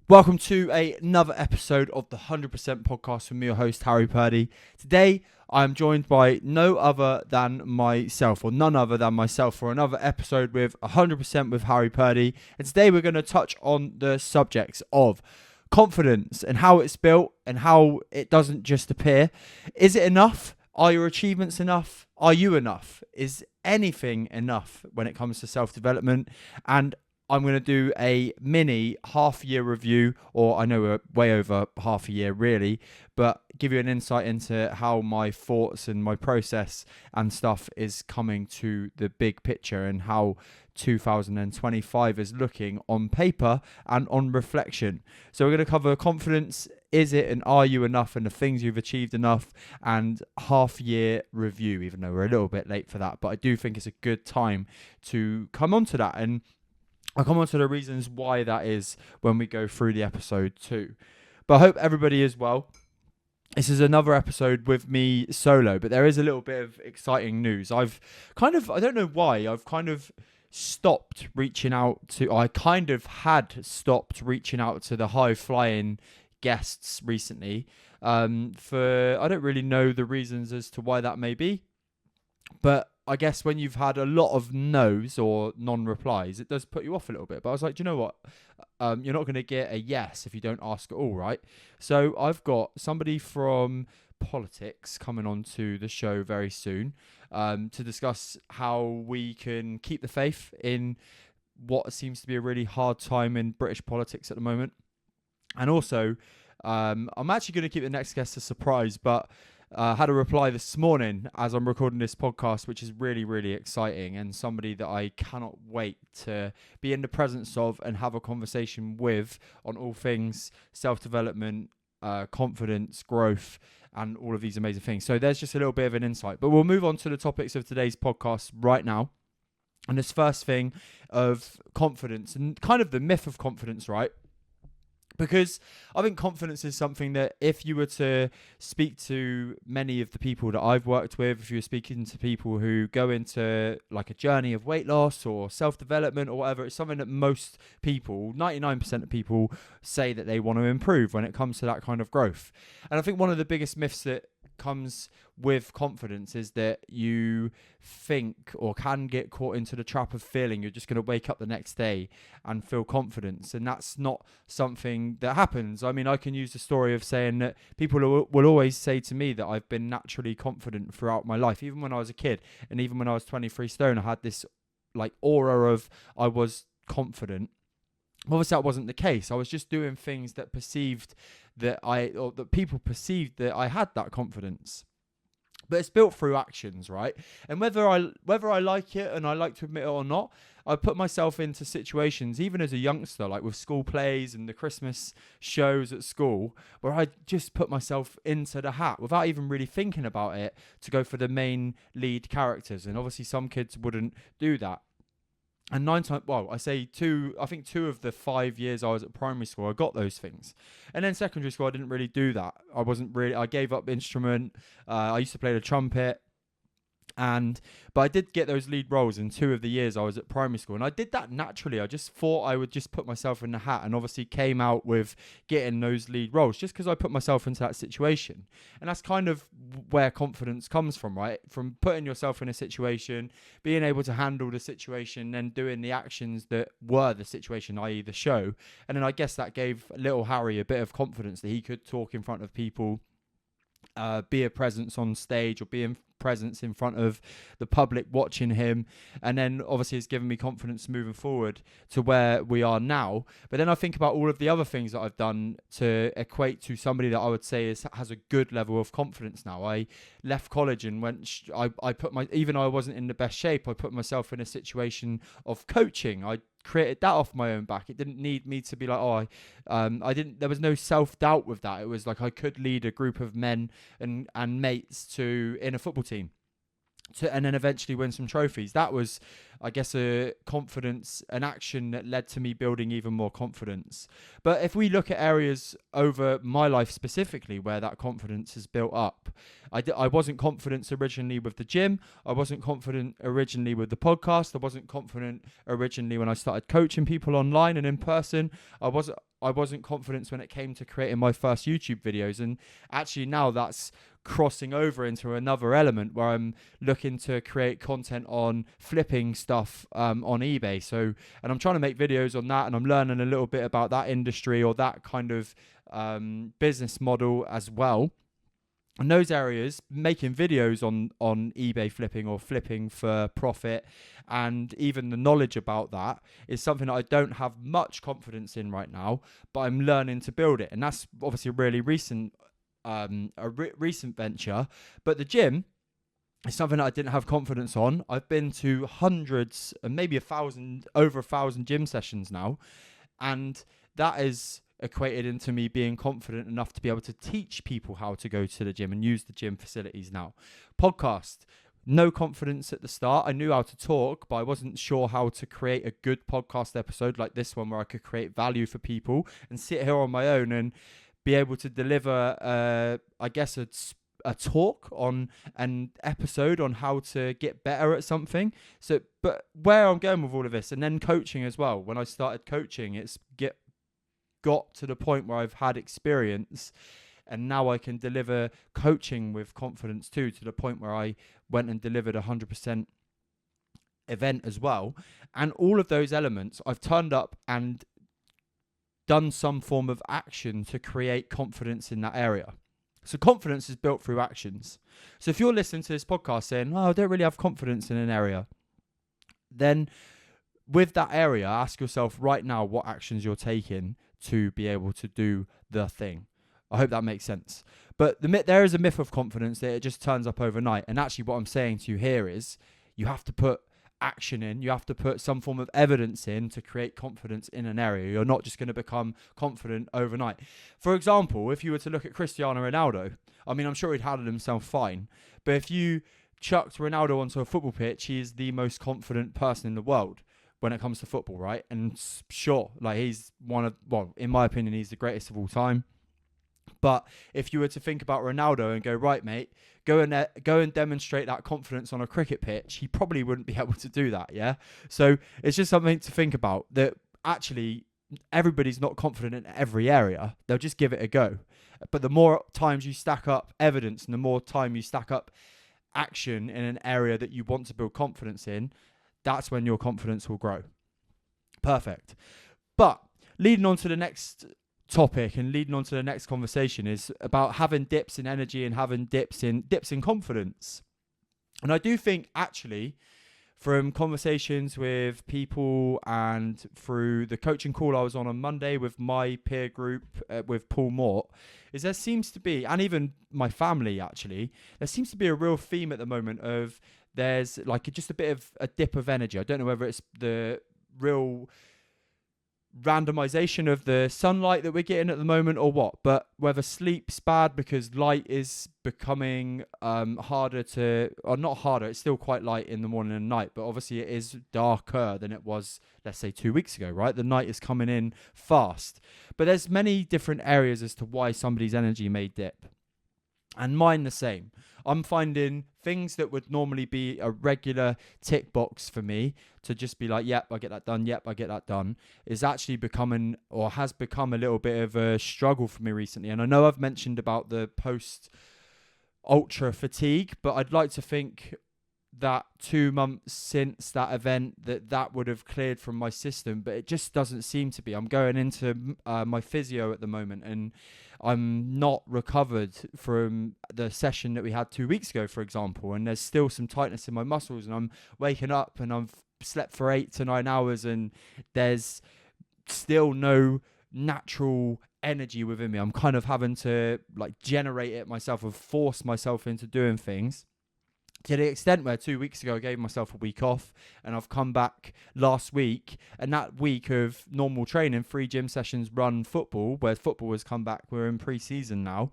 Welcome to another episode of the 100% podcast with me, your host, Harry Purdy. Today, I am joined by none other than myself for another episode with 100% with Harry Purdy. And today, we're going to touch on the subjects of confidence and how it's built and how it doesn't just appear. Is it enough? Are your achievements enough? Are you enough? Is anything enough when it comes to self-development? And I'm going to do a mini half-year review, or I know we're way over half a year really, but give you an insight into how my thoughts and my process and stuff is coming to the big picture and how 2025 is looking on paper and on reflection. So we're going to cover confidence, is it and are you enough, and the things you've achieved enough, and half-year review, even though we're a little bit late for that. But I do think it's a good time to come on to that, and I'll come on to the reasons why that is when we go through the episode too. But I hope everybody is well. This is another episode with me solo, but there is a little bit of exciting news. I don't know why, I've kind of stopped reaching out to, I kind of had stopped reaching out to the high-flying guests recently. I don't really know the reasons as to why that may be, but I guess when you've had a lot of no's or non-replies, it does put you off a little bit. But I was like, do you know what? You're not going to get a yes if you don't ask at all, right? So I've got somebody from politics coming on to the show very soon to discuss how we can keep the faith in what seems to be a really hard time in British politics at the moment. And also, I'm actually going to keep the next guest a surprise, but had a reply this morning as I'm recording this podcast, which is really, really exciting, and somebody that I cannot wait to be in the presence of and have a conversation with on all things self-development, confidence, growth, and all of these amazing things. So there's just a little bit of an insight. But we'll move on to the topics of today's podcast right now. And this first thing of confidence and kind of the myth of confidence, right? Because I think confidence is something that if you were to speak to many of the people that I've worked with, if you were speaking to people who go into like a journey of weight loss or self-development or whatever, it's something that most people, 99% of people, say that they want to improve when it comes to that kind of growth. And I think one of the biggest myths that comes with confidence is that you think or can get caught into the trap of feeling you're just going to wake up the next day and feel confidence, and that's not something that happens. I mean, I can use the story of saying that people will always say to me that I've been naturally confident throughout my life, even when I was a kid, and even when I was 23 stone, I had this like aura of I was confident. Obviously, that wasn't the case. I was just doing things that that people perceived that I had that confidence. But it's built through actions, right? And whether I like it and I like to admit it or not, I put myself into situations, even as a youngster, like with school plays and the Christmas shows at school, where I just put myself into the hat without even really thinking about it to go for the main lead characters. And obviously, some kids wouldn't do that. And I think 2 of the 5 years I was at primary school, I got those things. And then secondary school, I didn't really do that. I gave up instrument. I used to play the trumpet. But I did get those lead roles in 2 of the years I was at primary school. And I did that naturally. I just thought I would just put myself in the hat, and obviously came out with getting those lead roles just because I put myself into that situation. And that's kind of where confidence comes from, right? From putting yourself in a situation, being able to handle the situation, then doing the actions that were the situation, i.e. the show. And then I guess that gave little Harry a bit of confidence that he could talk in front of people, be a presence on stage, or be a presence in front of the public watching him. And then obviously it's given me confidence moving forward to where we are now. But then I think about all of the other things that I've done to equate to somebody that I would say has a good level of confidence now. I left college and even though I wasn't in the best shape, I put myself in a situation of coaching. I created that off my own back. It didn't need me to be like, there was no self-doubt with that. It was like I could lead a group of men and mates in a football team and then eventually win some trophies. That was I guess, a confidence, an action that led to me building even more confidence. But if we look at areas over my life specifically where that confidence is built up, I wasn't confident originally with the gym. I wasn't confident originally with the podcast. I wasn't confident originally when I started coaching people online and in person. I wasn't confident when it came to creating my first YouTube videos. And actually now that's crossing over into another element where I'm looking to create content on flipping stuff on eBay. So, and I'm trying to make videos on that, and I'm learning a little bit about that industry or that kind of business model as well. In those areas, making videos on eBay flipping or flipping for profit, and even the knowledge about that is something that I don't have much confidence in right now, but I'm learning to build it. And that's obviously a really recent recent venture. But the gym is something that I didn't have confidence on. I've been to hundreds and maybe over 1,000 gym sessions now, and that is equated into me being confident enough to be able to teach people how to go to the gym and use the gym facilities now. Podcast, no confidence at the start. I knew how to talk, but I wasn't sure how to create a good podcast episode like this one where I could create value for people and sit here on my own and be able to deliver, I guess, a talk on an episode on how to get better at something. So, but where I'm going with all of this, and then coaching as well. When I started coaching, it's got to the point where I've had experience, and now I can deliver coaching with confidence too, to the point where I went and delivered 100% event as well. And all of those elements, I've turned up and done some form of action to create confidence in that area. So confidence is built through actions. So if you're listening to this podcast saying, oh, I don't really have confidence in an area, then with that area, ask yourself right now what actions you're taking to be able to do the thing. I hope that makes sense. But there is a myth of confidence that it just turns up overnight. And actually what I'm saying to you here is you have to put action in. You have to put some form of evidence in to create confidence in an area. You're not just going to become confident overnight. For example, if you were to look at Cristiano Ronaldo, I mean, I'm sure he'd handled himself fine. But if you chucked Ronaldo onto a football pitch, he is the most confident person in the world when it comes to football, right? And sure, like he's in my opinion, he's the greatest of all time. But if you were to think about Ronaldo and go, right, mate, go and demonstrate that confidence on a cricket pitch, he probably wouldn't be able to do that, yeah? So it's just something to think about, that actually everybody's not confident in every area. They'll just give it a go. But the more times you stack up evidence and the more time you stack up action in an area that you want to build confidence in, that's when your confidence will grow. Perfect. But leading on to the next topic and leading on to the next conversation is about having dips in energy and having dips in confidence. And I do think actually from conversations with people and through the coaching call I was on Monday with my peer group with Paul Mort, is there seems to be, and even my family actually, there seems to be a real theme at the moment of there's like just a bit of a dip of energy. I don't know whether it's the real randomization of the sunlight that we're getting at the moment or what, but whether sleep's bad because light is becoming harder to, or not harder, it's still quite light in the morning and night, but obviously it is darker than it was, let's say 2 weeks ago, right? The night is coming in fast, but there's many different areas as to why somebody's energy may dip. And mine the same. I'm finding things that would normally be a regular tick box for me to just be like, yep, I get that done. Yep, I get that done, is actually becoming, or has become, a little bit of a struggle for me recently. And I know I've mentioned about the post ultra fatigue, but I'd like to think that 2 months since that event that would have cleared from my system, but it just doesn't seem to be. I'm going into my physio at the moment and I'm not recovered from the session that we had 2 weeks ago, for example, and there's still some tightness in my muscles, and I'm waking up and I've slept for 8 to 9 hours and there's still no natural energy within me. I'm kind of having to like generate it myself or force myself into doing things, to the extent where 2 weeks ago I gave myself a week off and I've come back last week, and that week of normal training, 3 gym sessions, run, football, where football has come back, we're in pre-season now,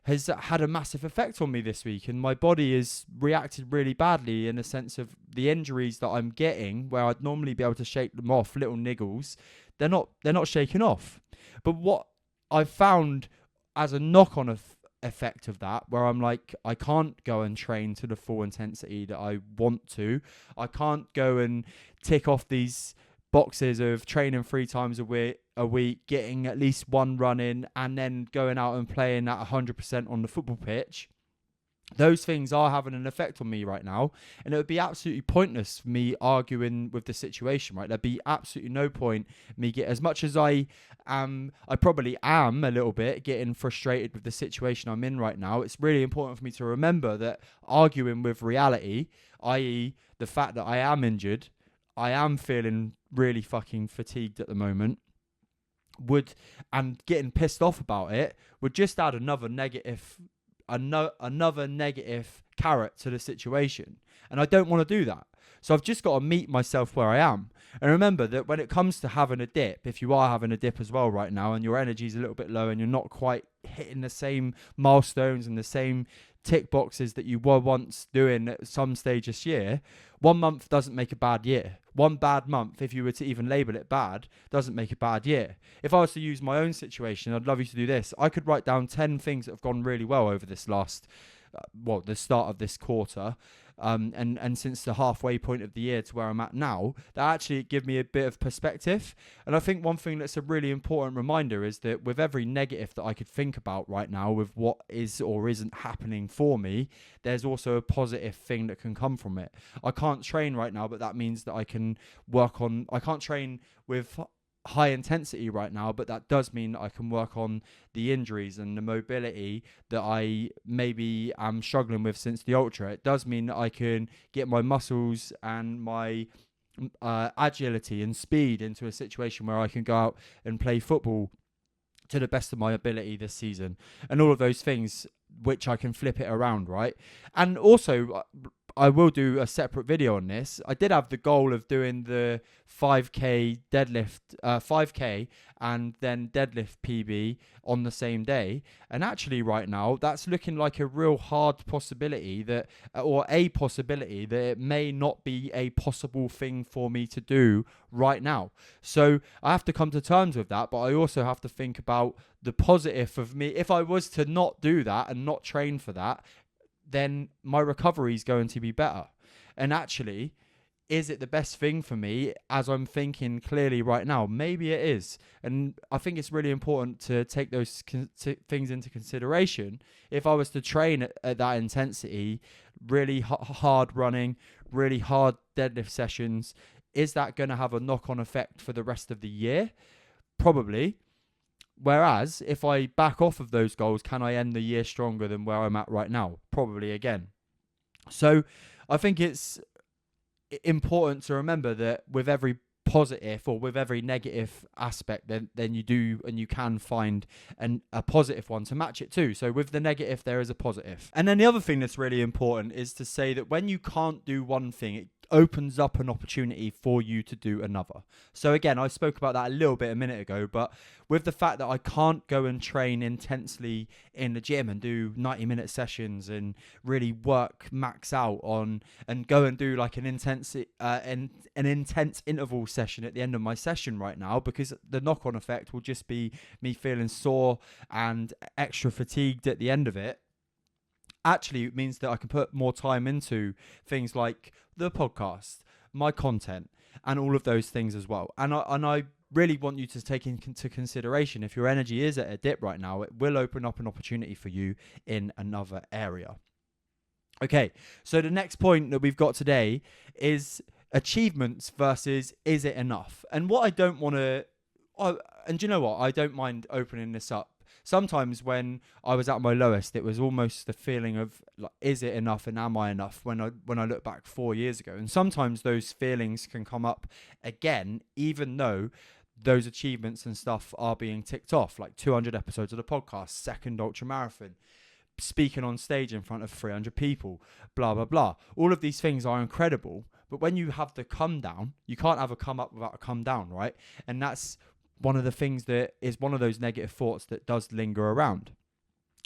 has had a massive effect on me this week, and my body has reacted really badly in a sense of the injuries that I'm getting, where I'd normally be able to shake them off, little niggles. They're not shaking off. But what I've found as a knock-on effect of that, where I'm like, I can't go and train to the full intensity that I want to. I can't go and tick off these boxes of training 3 times a week, getting at least one run in, and then going out and playing at 100% on the football pitch. Those things are having an effect on me right now, and it would be absolutely pointless for me arguing with the situation, right? There'd be absolutely no point me get, as much as I probably am a little bit getting frustrated with the situation I'm in right now. It's really important for me to remember that arguing with reality, i.e. the fact that I am injured, I am feeling really fucking fatigued at the moment, and getting pissed off about it would just add another negative carrot to the situation. And I don't want to do that. So I've just got to meet myself where I am. And remember that when it comes to having a dip, if you are having a dip as well right now, and your energy is a little bit low and you're not quite hitting the same milestones and the same tick boxes that you were once doing at some stage this year, 1 month doesn't make a bad year. One bad month, if you were to even label it bad, doesn't make a bad year. If I was to use my own situation, I'd love you to do this. I could write down 10 things that have gone really well over this last, the start of this quarter, and since the halfway point of the year to where I'm at now, that actually give me a bit of perspective. And I think one thing that's a really important reminder is that with every negative that I could think about right now with what is or isn't happening for me, there's also a positive thing that can come from it. I can't train right now, but that means that I can't train with high intensity right now, but that does mean that I can work on the injuries and the mobility that I maybe am struggling with since the ultra. It does mean that I can get my muscles and my agility and speed into a situation where I can go out and play football to the best of my ability this season, and all of those things which I can flip it around, right? And also, I will do a separate video on this. I did have the goal of doing the 5k deadlift, 5k and then deadlift PB on the same day. And actually right now, that's looking like a real hard possibility that it may not be a possible thing for me to do right now. So I have to come to terms with that, but I also have to think about the positive of me. If I was to not do that and not train for that, then my recovery is going to be better. And actually, is it the best thing for me as I'm thinking clearly right now? Maybe it is. And I think it's really important to take those things into consideration. If I was to train at that intensity, really hard running, really hard deadlift sessions, is that going to have a knock-on effect for the rest of the year? Probably. Whereas, if I back off of those goals, can I end the year stronger than where I'm at right now? Probably again. So I think it's important to remember that with every positive or with every negative aspect, then you do and you can find a positive one to match it to. So with the negative, there is a positive. And then the other thing that's really important is to say that when you can't do one thing, it opens up an opportunity for you to do another. So again, I spoke about that a little bit a minute ago, but with the fact that I can't go and train intensely in the gym and do 90-minute sessions and really work max out on and go and do like an intense interval session at the end of my session right now, because the knock-on effect will just be me feeling sore and extra fatigued at the end of it. Actually, it means that I can put more time into things like the podcast, my content, and all of those things as well. And I really want you to take into consideration, if your energy is at a dip right now, it will open up an opportunity for you in another area. Okay, so the next point that we've got today is achievements versus is it enough? And what I don't want to... and do you know what? I don't mind opening this up. Sometimes when I was at my lowest, it was almost the feeling of like, is it enough and am I enough when I look back 4 years ago? And sometimes those feelings can come up again, even though those achievements and stuff are being ticked off, like 200 episodes of the podcast, second ultra marathon, speaking on stage in front of 300 people, blah, blah, blah. All of these things are incredible. But when you have the come down, you can't have a come up without a come down, right? And that's one of the things that is one of those negative thoughts that does linger around.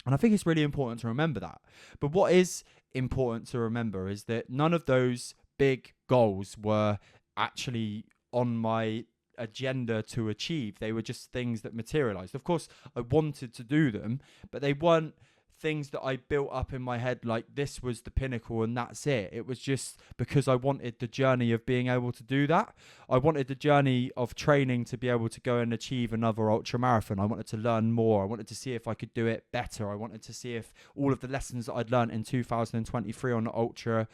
And I think it's really important to remember that. But what is important to remember is that none of those big goals were actually on my agenda to achieve. They were just things that materialized. Of course, I wanted to do them, but they weren't things that I built up in my head like this was the pinnacle and that's it. It was just because I wanted the journey of being able to do that. I wanted the journey of training to be able to go and achieve another ultra marathon. I wanted to learn more. I wanted to see if I could do it better. I wanted to see if all of the lessons that I'd learned in 2023 on the ultra,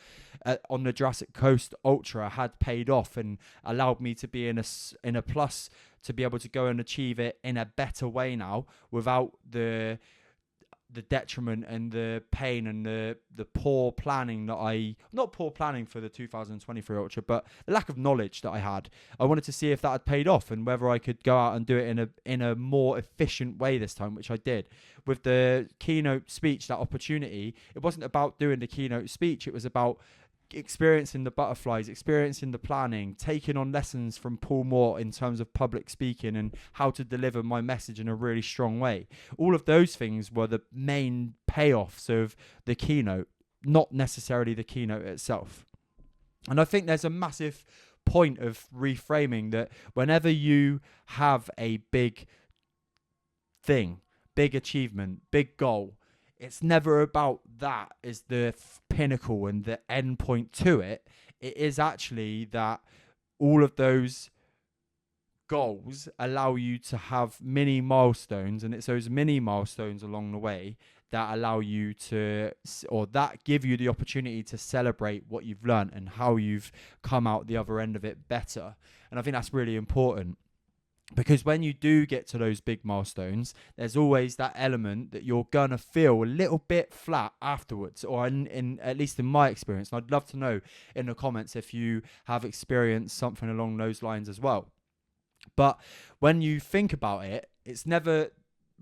on the Jurassic Coast Ultra, had paid off and allowed me to be in a plus to be able to go and achieve it in a better way now without the detriment and the pain and the poor planning that not poor planning for the 2023 Ultra, but the lack of knowledge that I had. I wanted to see if that had paid off and whether I could go out and do it in a more efficient way this time, which I did. With the keynote speech, that opportunity, it wasn't about doing the keynote speech, it was about experiencing the butterflies, experiencing the planning, taking on lessons from Paul Moore in terms of public speaking and how to deliver my message in a really strong way. All of those things were the main payoffs of the keynote, not necessarily the keynote itself. And I think there's a massive point of reframing that whenever you have a big thing, big achievement, big goal, it's never about that as the pinnacle and the end point to it. It is actually that all of those goals allow you to have mini milestones, and it's those mini milestones along the way that allow you to, or that give you the opportunity to celebrate what you've learned and how you've come out the other end of it better. And I think that's really important. Because when you do get to those big milestones, there's always that element that you're going to feel a little bit flat afterwards, or in at least in my experience. And I'd love to know in the comments if you have experienced something along those lines as well. But when you think about it, it's never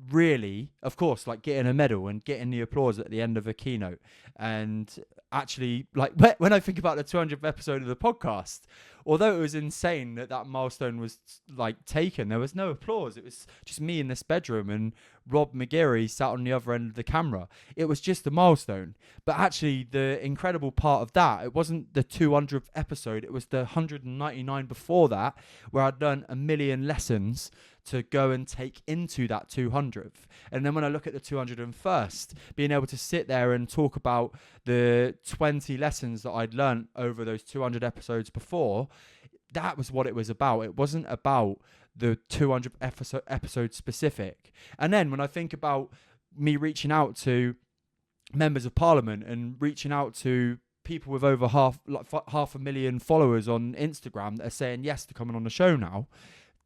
really, of course, like getting a medal and getting the applause at the end of a keynote. And actually, like when I think about the 200th episode of the podcast, although it was insane that milestone was like taken, there was no applause. It was just me in this bedroom and Rob McGeary sat on the other end of the camera. It was just a milestone. But actually, the incredible part of that, it wasn't the 200th episode. It was the 199 before that, where I'd learned a million lessons to go and take into that 200th. And then when I look at the 201st, being able to sit there and talk about the 20 lessons that I'd learned over those 200 episodes before, that was what it was about. It wasn't about the 200th episode specific. And then when I think about me reaching out to members of parliament and reaching out to people with over half a million followers on Instagram that are saying yes to coming on the show now,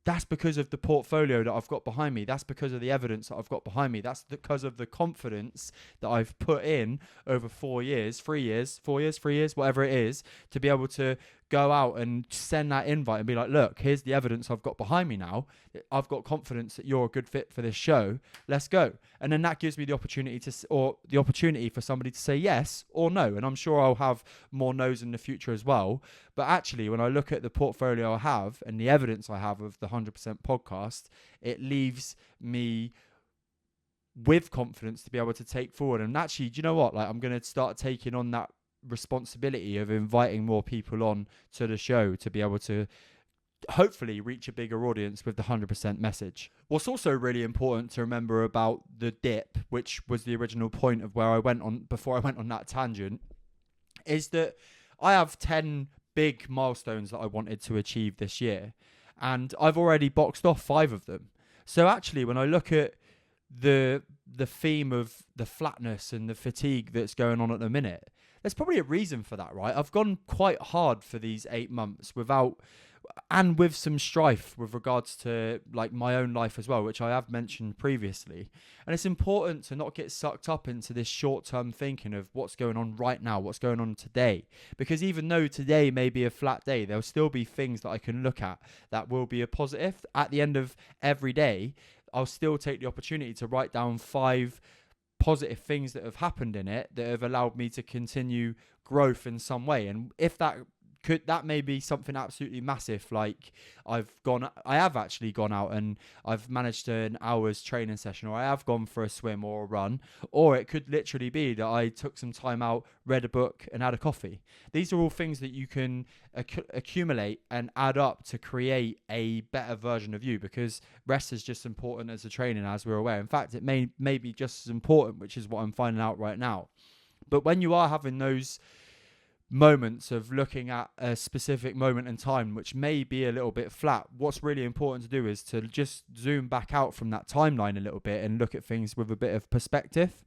that's because of the portfolio that I've got behind me. That's because of the evidence that I've got behind me. That's because of the confidence that I've put in over 4 years, 3 years, 4 years, 3 years, whatever it is, to be able to go out and send that invite and be like, look, here's the evidence I've got behind me now. I've got confidence that you're a good fit for this show. Let's go. And then that gives me the opportunity for somebody to say yes or no. And I'm sure I'll have more no's in the future as well. But actually, when I look at the portfolio I have and the evidence I have of the 100% podcast, it leaves me with confidence to be able to take forward. And actually, do you know what? Like, I'm going to start taking on that responsibility of inviting more people on to the show to be able to hopefully reach a bigger audience with the 100% message. What's also really important to remember about the dip, which was the original point of where I went on before I went on that tangent, is that I have 10 big milestones that I wanted to achieve this year, and I've already boxed off 5 of them. So actually, when I look at the theme of the flatness and the fatigue that's going on at the minute, there's probably a reason for that, right? I've gone quite hard for these 8 months and with some strife with regards to like my own life as well, which I have mentioned previously. And it's important to not get sucked up into this short-term thinking of what's going on right now, what's going on today. Because even though today may be a flat day, there'll still be things that I can look at that will be a positive. At the end of every day, I'll still take the opportunity to write down 5 positive things that have happened in it that have allowed me to continue growth in some way. And if that that may be something absolutely massive. Like I have actually gone out and I've managed an hour's training session, or I have gone for a swim or a run, or it could literally be that I took some time out, read a book and had a coffee. These are all things that you can accumulate and add up to create a better version of you, because rest is just important as a training, as we're aware. In fact, it may be just as important, which is what I'm finding out right now. But when you are having those moments of looking at a specific moment in time which may be a little bit flat, what's really important to do is to just zoom back out from that timeline a little bit and look at things with a bit of perspective.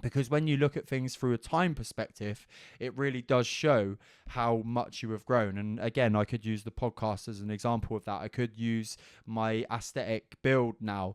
Because when you look at things through a time perspective, it really does show how much you have grown. And again, I could use the podcast as an example of that. I could use my aesthetic build now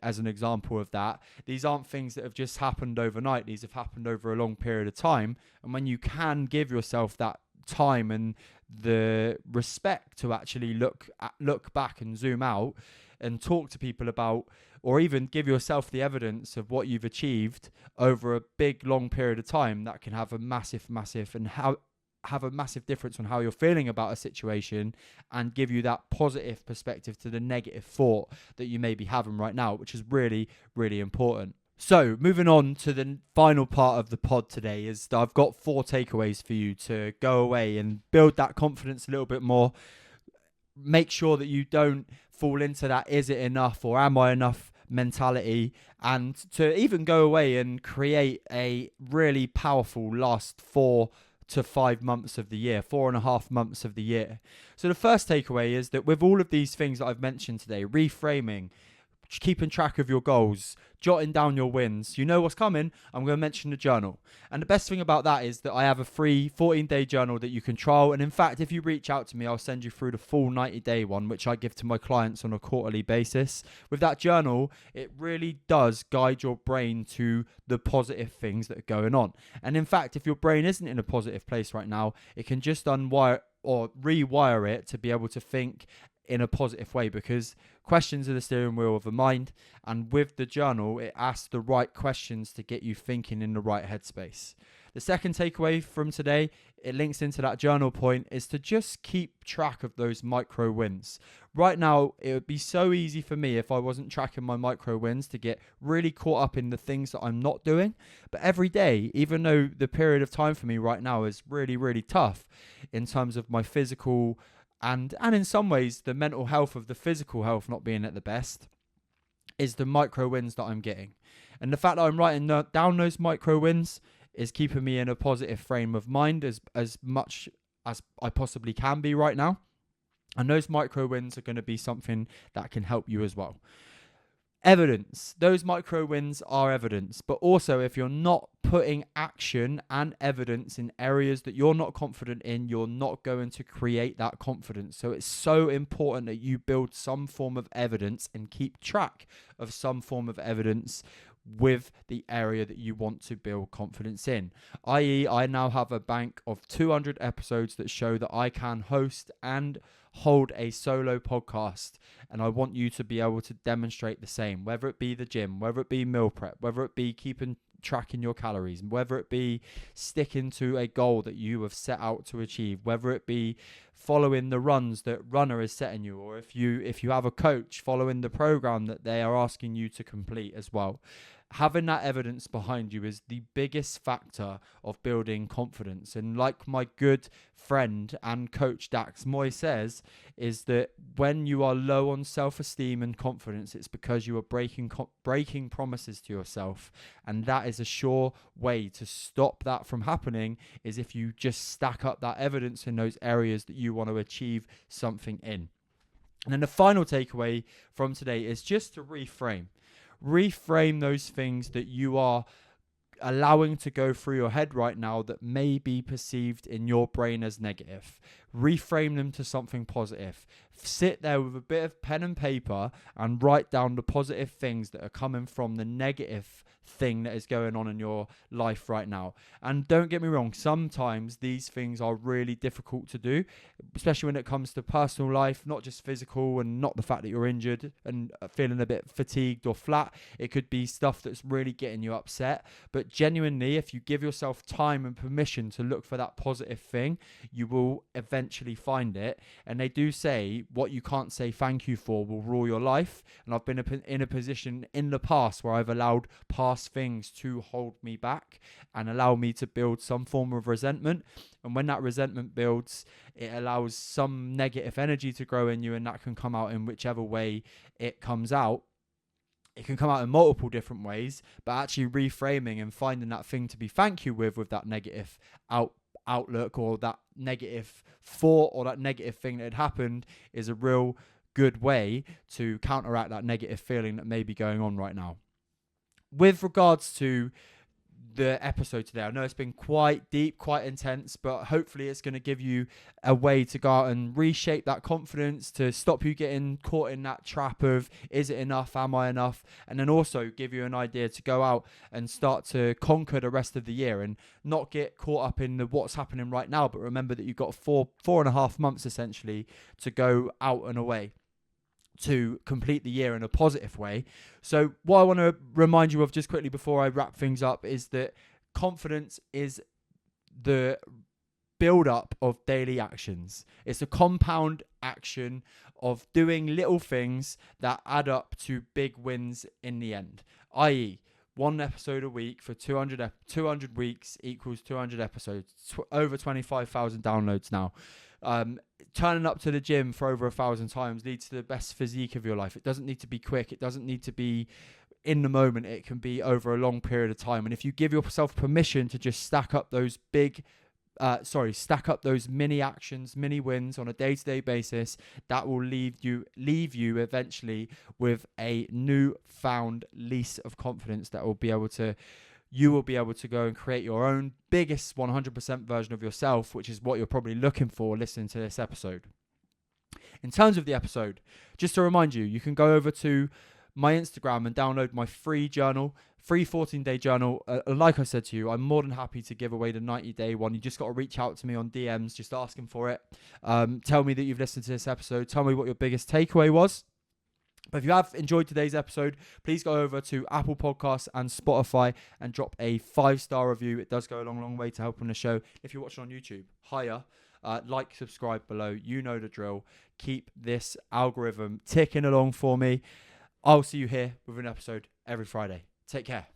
as an example of that. These aren't things that have just happened overnight. These have happened over a long period of time. And when you can give yourself that time and the respect to actually look back and zoom out and talk to people about, or even give yourself the evidence of what you've achieved over a big, long period of time, that can have a massive and have a massive difference on how you're feeling about a situation, and give you that positive perspective to the negative thought that you may be having right now, which is really, really important. So moving on to the final part of the pod today, is that I've got 4 takeaways for you to go away and build that confidence a little bit more. Make sure that you don't fall into that is it enough or am I enough mentality, and to even go away and create a really powerful last 4 to 5 months of the year, 4.5 months of the year. So the first takeaway is that with all of these things that I've mentioned today, reframing, keeping track of your goals, jotting down your wins, you know what's coming. I'm going to mention the journal. And the best thing about that is that I have a free 14-day journal that you can trial. And in fact, if you reach out to me, I'll send you through the full 90-day one, which I give to my clients on a quarterly basis. With that journal, it really does guide your brain to the positive things that are going on. And in fact, if your brain isn't in a positive place right now, it can just unwire or rewire it to be able to think in a positive way, because questions are the steering wheel of the mind, and with the journal it asks the right questions to get you thinking in the right headspace. The second takeaway from today, it links into that journal point, is to just keep track of those micro wins. Right now, it would be so easy for me if I wasn't tracking my micro wins to get really caught up in the things that I'm not doing. But every day, even though the period of time for me right now is really, really tough in terms of my physical and in some ways the mental health of the physical health not being at the best, is the micro wins that I'm getting. And the fact that I'm writing down those micro wins is keeping me in a positive frame of mind as much as I possibly can be right now. And those micro wins are going to be something that can help you as well. Evidence. Those micro wins are evidence, but also if you're not putting action and evidence in areas that you're not confident in, you're not going to create that confidence. So it's so important that you build some form of evidence and keep track of some form of evidence with the area that you want to build confidence in. I.e., I now have a bank of 200 episodes that show that I can host and hold a solo podcast, and I want you to be able to demonstrate the same, whether it be the gym, whether it be meal prep, whether it be tracking your calories, whether it be sticking to a goal that you have set out to achieve, whether it be following the runs that Runner is setting you, or if you have a coach, following the program that they are asking you to complete as well. Having that evidence behind you is the biggest factor of building confidence. And like my good friend and coach Dax Moy says, is that when you are low on self-esteem and confidence, it's because you are breaking promises to yourself. And that is a sure way to stop that from happening, is if you just stack up that evidence in those areas that you want to achieve something in. And then the final takeaway from today is just to reframe those things that you are allowing to go through your head right now that may be perceived in your brain as negative. reframe them to something positive. Sit there with a bit of pen and paper and write down the positive things that are coming from the negative thing that is going on in your life right now. And don't get me wrong, sometimes these things are really difficult to do, especially when it comes to personal life, not just physical, and not the fact that you're injured and feeling a bit fatigued or flat. It could be stuff that's really getting you upset. But genuinely, if you give yourself time and permission to look for that positive thing, you will eventually find it. And they do say what you can't say thank you for will rule your life. And I've been in a position in the past where I've allowed past things to hold me back and allow me to build some form of resentment. And when that resentment builds, it allows some negative energy to grow in you, and that can come out in whichever way it comes out. It can come out in multiple different ways, but actually reframing and finding that thing to be thank you with that negative outlook, or that negative thought, or that negative thing that had happened, is a real good way to counteract that negative feeling that may be going on right now. With regards to the episode today, I know it's been quite deep, quite intense, but hopefully it's going to give you a way to go out and reshape that confidence, to stop you getting caught in that trap of, is it enough? Am I enough? And then also give you an idea to go out and start to conquer the rest of the year and not get caught up in what's happening right now, but remember that you've got 4.5 months essentially to go out and away to complete the year in a positive way. So what I want to remind you of just quickly before I wrap things up is that confidence is the build up of daily actions. It's a compound action of doing little things that add up to big wins in the end, i.e., one episode a week for 200 weeks equals 200 episodes, over 25,000 downloads now. Turning up to the gym for over 1,000 times leads to the best physique of your life. It doesn't need to be quick. It doesn't need to be in the moment. It can be over a long period of time. And if you give yourself permission to just stack up those mini actions, mini wins on a day-to-day basis, that will leave you eventually with a newfound lease of confidence that you will be able to go and create your own biggest 100% version of yourself, which is what you're probably looking for listening to this episode. In terms of the episode, just to remind you, you can go over to my Instagram and download my free 14-day journal. Like I said to you, I'm more than happy to give away the 90-day one. You just got to reach out to me on DMs, just asking for it. Tell me that you've listened to this episode. Tell me what your biggest takeaway was. But if you have enjoyed today's episode, please go over to Apple Podcasts and Spotify and drop a 5-star review. It does go a long way to helping the show. If you're watching on YouTube, like, subscribe below. You know the drill. Keep this algorithm ticking along for me. I'll see you here with an episode every Friday. Take care.